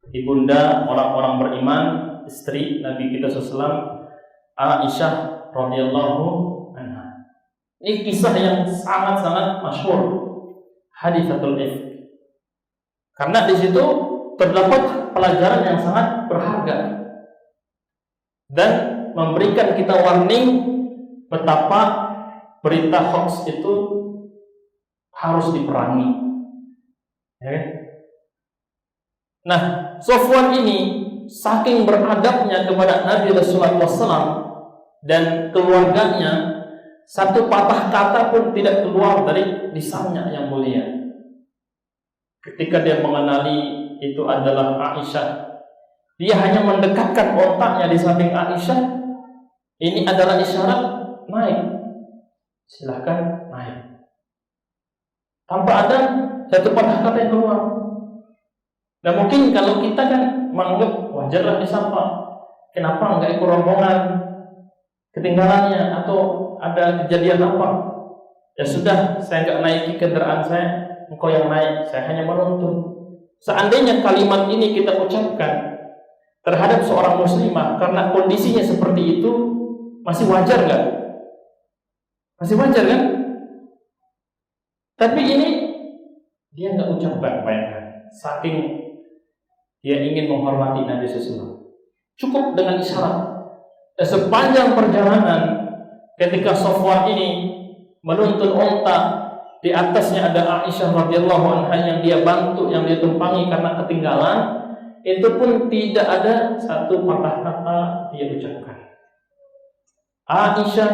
ibunda orang-orang beriman, istri Nabi kita SAW, Aisyah radhiyallahu anha. Ini kisah yang sangat-sangat masyhur, haditsatul ifk. Karena di situ terdapat pelajaran yang sangat berharga dan memberikan kita warning betapa berita hoax itu harus diperangi. Ya kan? Nah, Sofwan ini saking beradabnya kepada Nabi Rasulullah SAW dan keluarganya, satu patah kata pun tidak keluar dari lisannya yang mulia. Ketika dia mengenali itu adalah Aisyah, dia hanya mendekatkan otaknya di samping Aisyah. Ini adalah isyarat naik, silahkan naik, tanpa ada satu patah kata yang keluar. Nah mungkin kalau kita kan menganggap wajarlah disapa, kenapa enggak ikut rombongan ketinggalannya atau ada kejadian apa? Ya sudah, saya enggak naiki kendaraan saya, engkau yang naik, saya hanya menuntun. Seandainya kalimat ini kita ucapkan terhadap seorang muslimah karena kondisinya seperti itu, masih wajar enggak? Masih wajar kan? Tapi ini dia enggak ucapkan, bayangkan, saking dia ingin menghormati Nabi SAW. Cukup dengan isyarat. Dan sepanjang perjalanan, ketika Sofwan ini menuntun onta, di atasnya ada Aisyah radhiyallahu anha yang dia bantu, yang dia tumpangi karena ketinggalan, itu pun tidak ada satu patah kata dia ucapkan. Aisyah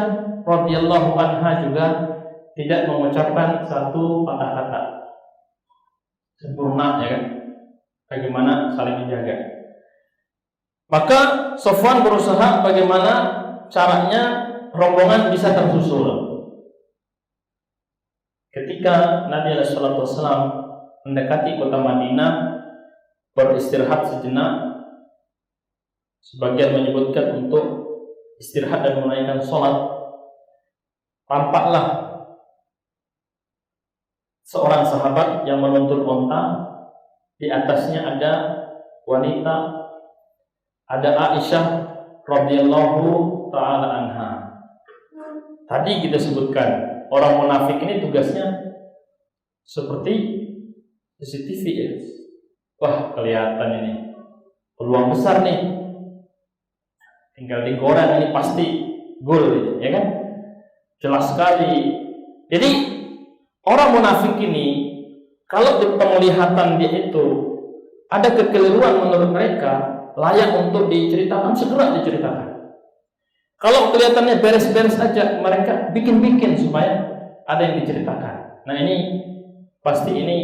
radhiyallahu anha juga tidak mengucapkan satu patah kata. Sempurna, ya kan? Bagaimana saling menjaga. Maka Sofwan berusaha bagaimana caranya rombongan bisa tersusul. Ketika Nabi sallallahu alaihi wasallam mendekati kota Madinah, beristirahat sejenak, sebagian menyebutkan untuk istirahat dan menunaikan sholat, tampaklah seorang sahabat yang menuntun onta. Di atasnya ada wanita, ada Aisyah radhiyallahu taala anha. Tadi kita sebutkan orang munafik ini tugasnya seperti CCTV ya. Wah, kelihatan ini peluang besar nih, tinggal digoreng ini pasti gol, ya kan? Jelas sekali. Jadi orang munafik ini, kalau di penglihatan dia itu ada kekeliruan menurut mereka, layak untuk diceritakan, segera diceritakan. Kalau kelihatannya beres-beres aja, mereka bikin-bikin supaya ada yang diceritakan. Nah ini pasti ini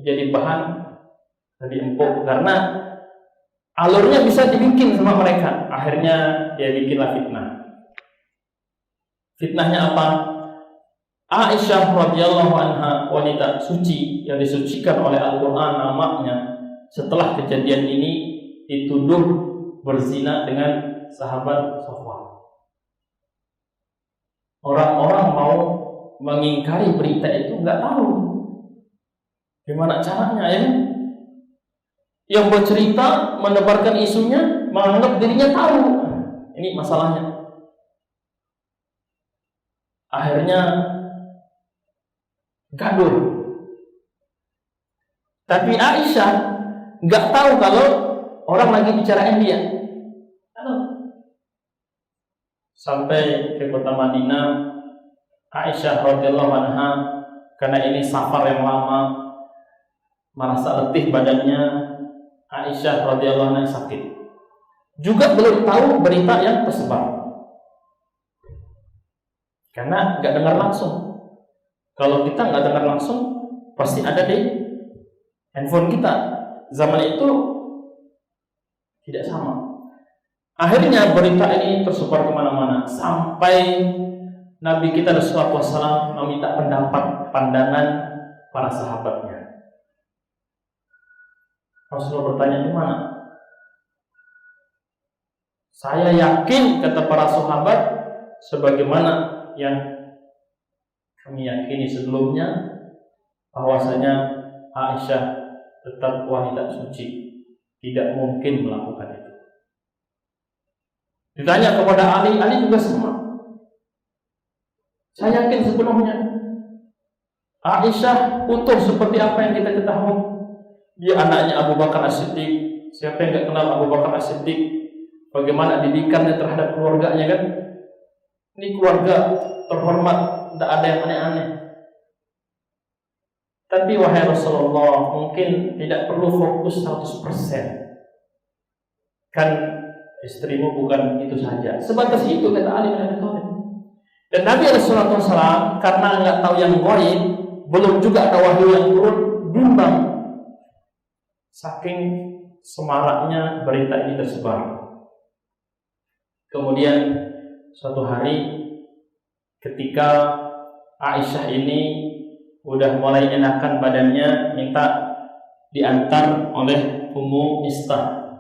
jadi bahan lebih empuk karena alurnya bisa dibikin sama mereka. Akhirnya dia bikinlah fitnah. Fitnahnya apa? Aisyah radhiyallahu anha, wanita suci yang disucikan oleh Al-Quran namanya, setelah kejadian ini dituduh berzina dengan sahabat Safwan. Orang-orang mau mengingkari berita itu nggak tahu gimana caranya ya. Yang bercerita menebarkan isunya menganggap dirinya tahu. Ini masalahnya. Akhirnya gaduh. Tapi Aisyah nggak tahu kalau orang lagi bicarain dia. Sampai ke kota Madinah, Aisyah radhiyallahu anha karena ini safar yang lama, merasa letih badannya. Aisyah radhiyallahu anha sakit. Juga belum tahu berita yang tersebar. Karena nggak dengar langsung. Kalau kita nggak dengar langsung, pasti ada di handphone kita. Zaman itu tidak sama. Akhirnya berita ini tersebar kemana-mana sampai Nabi kita Rasulullah SAW meminta pendapat, pandangan para sahabatnya. Rasulullah bertanya, gimana? Saya yakin, kata para sahabat, sebagaimana yang kami yakini sebelumnya, bahwasanya Aisyah tetap wanita suci, tidak mungkin melakukan itu. Ditanya kepada Ali juga sama. Saya yakin sepenuhnya Aisyah utuh seperti apa yang kita ketahui. Dia anaknya Abu Bakar As-Siddiq. Siapa yang tidak kenal Abu Bakar As-Siddiq? Bagaimana didikannya terhadap keluarganya kan? Ini keluarga terhormat, tidak ada yang aneh-aneh. Tapi wahai Rasulullah, mungkin tidak perlu fokus 100%. Kan istrimu bukan itu saja. Sebatas itu, kata Ali bin Abi Thalib. Dan Nabi Rasulullah SAW karena nggak tahu yang gaib, belum juga ada wahyu yang turun, bimbang. Saking semaraknya berita ini tersebar. Kemudian suatu hari ketika Aisyah ini udah mulai enakan badannya, minta diantar oleh Ummu Mistah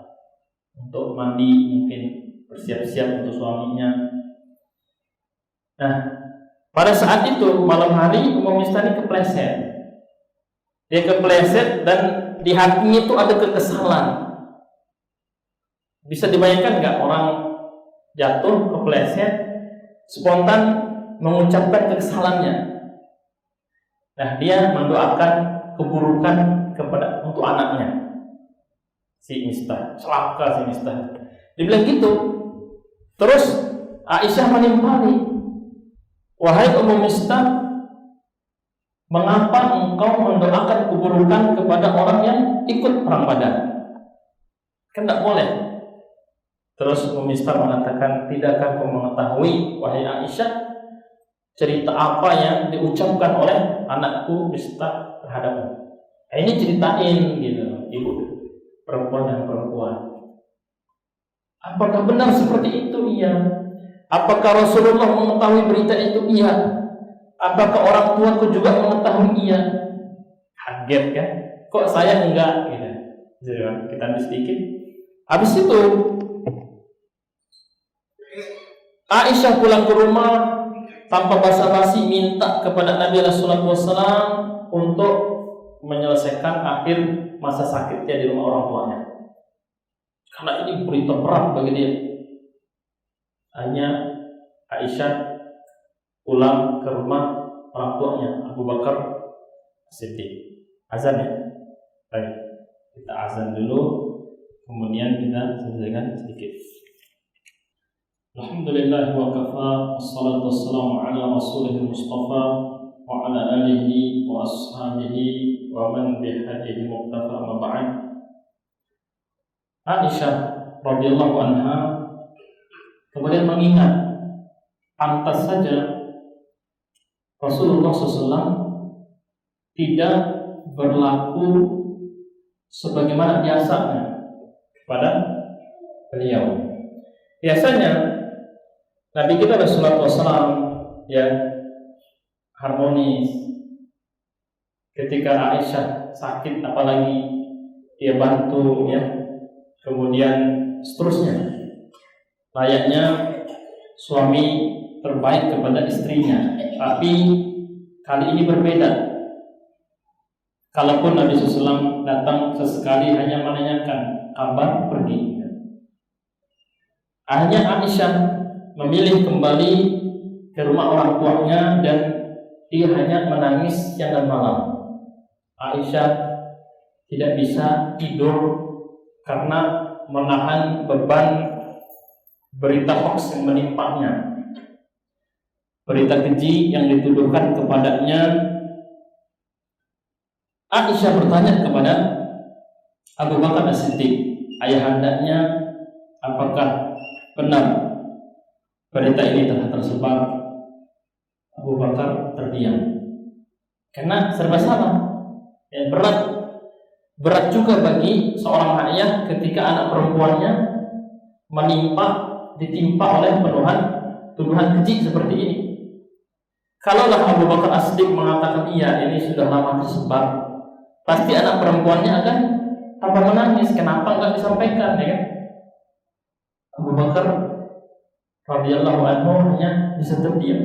untuk mandi, mungkin bersiap-siap untuk suaminya. Nah, pada saat itu malam hari Ummu Mistah ini kepleset. Dia kepleset dan di hatinya itu ada kekesalan. Bisa dibayangkan nggak orang jatuh kepleset, spontan mengucapkan kekesalannya. Nah, dia mendoakan keburukan untuk anaknya, si Mistah, celaka si Mistah. Dia bilang gitu. Terus Aisyah menimpali, wahai Ummu Mistah, mengapa engkau mendoakan keburukan kepada orang yang ikut perang Badar? Kan tidak boleh. Terus Ummu Mistah mengatakan, tidakkah kau mengetahui, wahai Aisyah, cerita apa yang diucapkan oleh anakku Mistah terhadapmu? Nah, ini ceritain gitu, ibu perempuan dan perempuan. Apakah benar seperti itu? Iya. Apakah Rasulullah mengetahui berita itu? Iya. Apakah orang tuaku juga mengetahui? Iya. Kaget kan? Kok saya enggak? Gitu. Jadi kita ambil sedikit. Habis itu Aisyah pulang ke rumah tanpa basa-basi minta kepada Nabi Rasulullah SAW untuk menyelesaikan akhir masa sakitnya di rumah orang tuanya. Karena ini berita berat bagi dia. Hanya Aisyah pulang ke rumah orang tuanya Abu Bakar Siddiq. Azan ya. Baik, kita azan dulu, kemudian kita selesaikan sedikit. Alhamdulillah wa kafa, wassalatu wassalamu ala rasulih mustafa wa ala alihi wa ashabihi wa man bihadihi muqtafa ma ba'd. Aisyah radhiyallahu anha kemudian mengingat, pantas saja Rasulullah SAW tidak berlaku sebagaimana biasanya kepada beliau. Biasanya Nabi kita Rasulullah SAW ya harmonis. Ketika Aisyah sakit, apalagi dia bantu ya, kemudian seterusnya. layaknya suami terbaik kepada istrinya. Tapi kali ini berbeda. Kalaupun Nabi SAW datang sesekali hanya menanyakan kabar, pergi. Akhirnya Aisyah memilih kembali ke rumah orang tuanya dan dia hanya menangis siang dan malam. Aisyah tidak bisa tidur karena menahan beban berita hoax yang menimpanya, berita keji yang dituduhkan kepadanya. Aisyah bertanya kepada Abu Bakar As-Siddiq, ayahandanya, apakah benar berita ini telah tersebar? Abu Bakar terdiam karena serba salah. Dan berat juga bagi seorang ayah ketika anak perempuannya ditimpa oleh tuduhan keji seperti ini. Kalaulah Abu Bakar As-Siddiq mengatakan iya, ini sudah lama tersebar, pasti anak perempuannya akan tambah menangis. Kenapa enggak disampaikan, ya kan? Abu Bakar radhiyallahu anhu hanya bisa terdiam.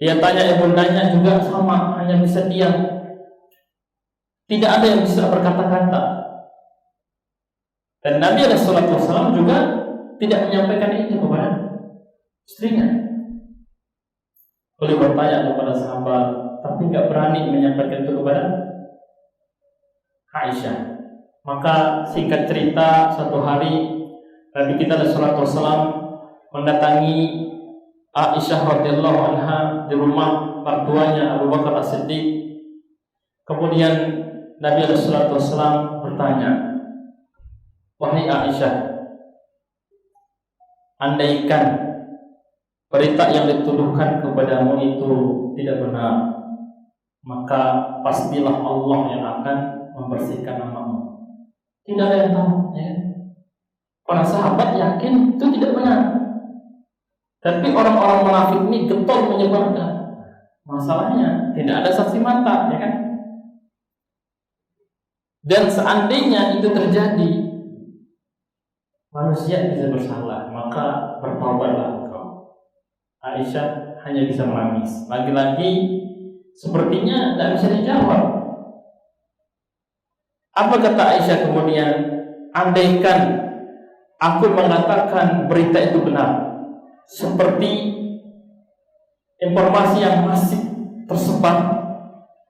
Dia tanya ibundanya juga sama, hanya bisa diam. Tidak ada yang bisa berkata-kata. Dan Nabi SAW juga tidak menyampaikan itu kepada istrinya. Beliau bertanya kepada sahabat, tapi tidak berani menyampaikan itu kepada Aisyah. Maka singkat cerita, suatu hari Nabi kita SAW mendatangi Aisyah radhiyallahu anha di rumah mertuanya Abu Bakar As-Siddiq. Kemudian Nabi SAW bertanya, wahai Aisyah, andaikan berita yang dituduhkan kepadamu itu tidak benar, maka pastilah Allah yang akan membersihkan namamu. Tidak ada yang tahu, ya. Para sahabat yakin itu tidak benar, tapi orang-orang munafik ini getol menyebarkan. Masalahnya tidak ada saksi mata, ya kan? Dan seandainya itu terjadi, manusia bisa bersalah, maka bertobatlah engkau. Aisyah hanya bisa menangis. Lagi-lagi sepertinya tidak bisa dijawab. Apa kata Aisyah kemudian? Andaikan aku mengatakan berita itu benar, seperti informasi yang masih tersebar,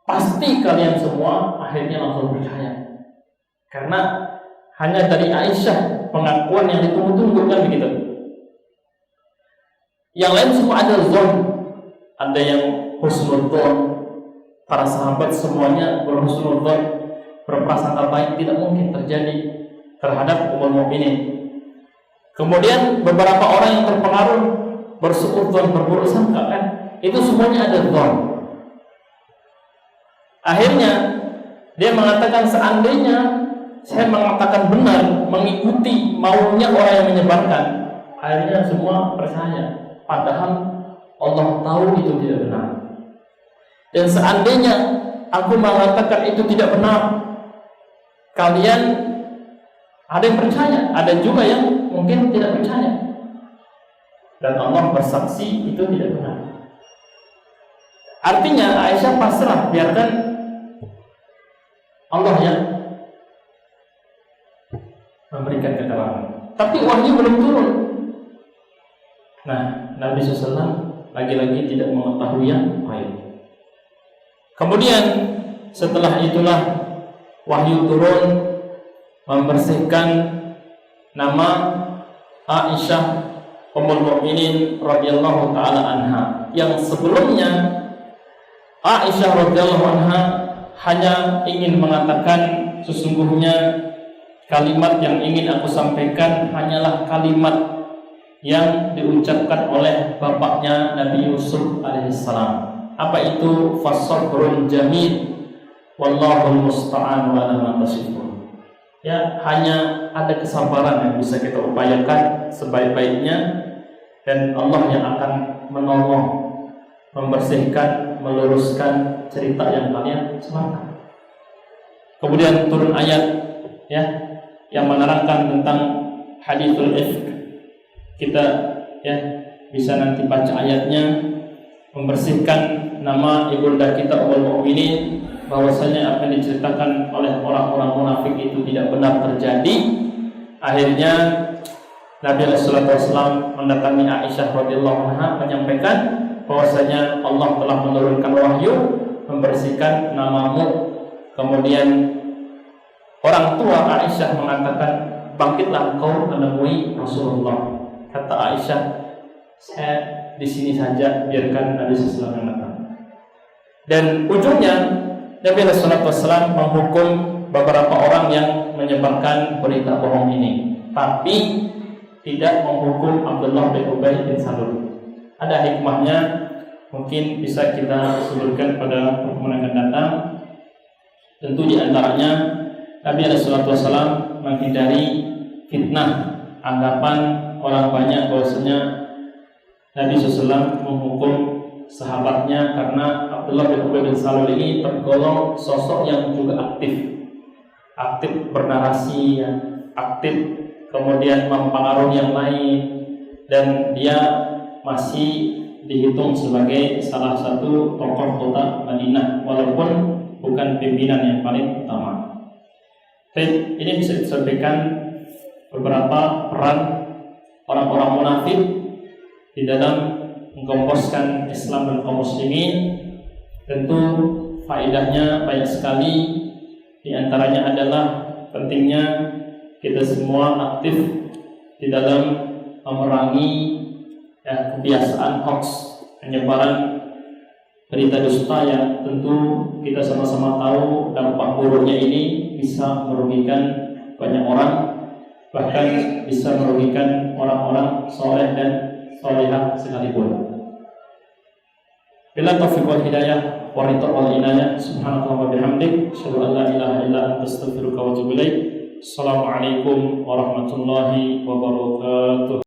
pasti kalian semua akhirnya langsung percaya. Karena hanya dari Aisyah pengakuan yang ditunggu-tunggu, kan begitu. Yang lain semua ada zon, ada yang husnudzon. Para sahabat semuanya berhusnudzon, berprasangka baik, tidak mungkin terjadi terhadap ummul mukminin. Kemudian beberapa orang yang terpengaruh bersuudzon, berburuk sangka, kan? Itu semuanya ada zon. Akhirnya dia mengatakan, seandainya saya mengatakan benar, mengikuti maunya orang yang menyebarkan, akhirnya semua percaya. Padahal Allah tahu itu tidak benar. Dan seandainya aku mengatakan itu tidak benar, kalian ada yang percaya, ada juga yang mungkin tidak percaya. Dan Allah bersaksi itu tidak benar. Artinya Aisyah pasrah, biarkan Allah yang memberikan keterangan. Tapi wahyu belum turun. Nah, Nabi SAW lagi-lagi tidak mengetahui yang baik. Kemudian setelah itulah wahyu turun membersihkan nama Aisyah Ummul Mukminin radhiyallahu taala anha, yang sebelumnya Aisyah radhiyallahu anha hanya ingin mengatakan, sesungguhnya kalimat yang ingin aku sampaikan hanyalah kalimat yang diucapkan oleh bapaknya Nabi Yusuf alaihissalam. Apa itu? Fasabrun jamil wallahul musta'an ala ma tasifun. Ya, hanya ada kesabaran yang bisa kita upayakan sebaik-baiknya, dan Allah yang akan menolong, membersihkan, meluruskan cerita yang kalian sebarkan. Kemudian turun ayat, ya, yang menerangkan tentang hadithul ifk, kita ya bisa nanti baca ayatnya, membersihkan nama ibunda kita Ummul Mukminin, bahwasanya apa yang diceritakan oleh orang-orang munafik itu tidak benar terjadi. Akhirnya Nabi SAW mendatangi Aisyah radhiyallahu anha menyampaikan bahwasanya Allah telah menurunkan wahyu membersihkan namamu. Kemudian orang tua Aisyah mengatakan, bangkitlah engkau menemui Rasulullah. Kata Aisyah, saya di sini saja, biarkan Nabi SAW yang datang. Dan ujungnya Nabi SAW menghukum beberapa orang yang menyebarkan berita bohong ini, tapi tidak menghukum Abdullah bin Ubay bin Salul. Ada hikmahnya, mungkin bisa kita sebutkan pada pertemuan yang akan datang. Tentu di antaranya Nabi SAW menghindari fitnah, anggapan orang banyak bahwasanya Nabi SAW menghukum sahabatnya karena Abdullah bin Ubay bin Salul ini tergolong sosok yang juga aktif bernarasi, ya, aktif kemudian mempengaruhi yang lain, dan dia masih dihitung sebagai salah satu tokoh kota Madinah walaupun bukan pimpinan yang paling utama. Baik, ini bisa disampaikan beberapa peran orang-orang munafik di dalam mengkomposkan Islam dan kaum muslimin. Tentu faedahnya banyak sekali. Di antaranya adalah pentingnya kita semua aktif di dalam memerangi kebiasaan hoax, penyebaran berita dusta yang tentu kita sama-sama tahu dampak buruknya ini bisa merugikan banyak orang, bahkan bisa merugikan orang-orang soleh dan solehah sekalipun. Bila taufiq wal hidayah wa ridha wal inayah, subhanallahi wa bihamdik, asyhadu an la ilaha illa anta, astaghfiruka wa atubu ilaik. Assalamualaikum warahmatullahi wabarakatuh.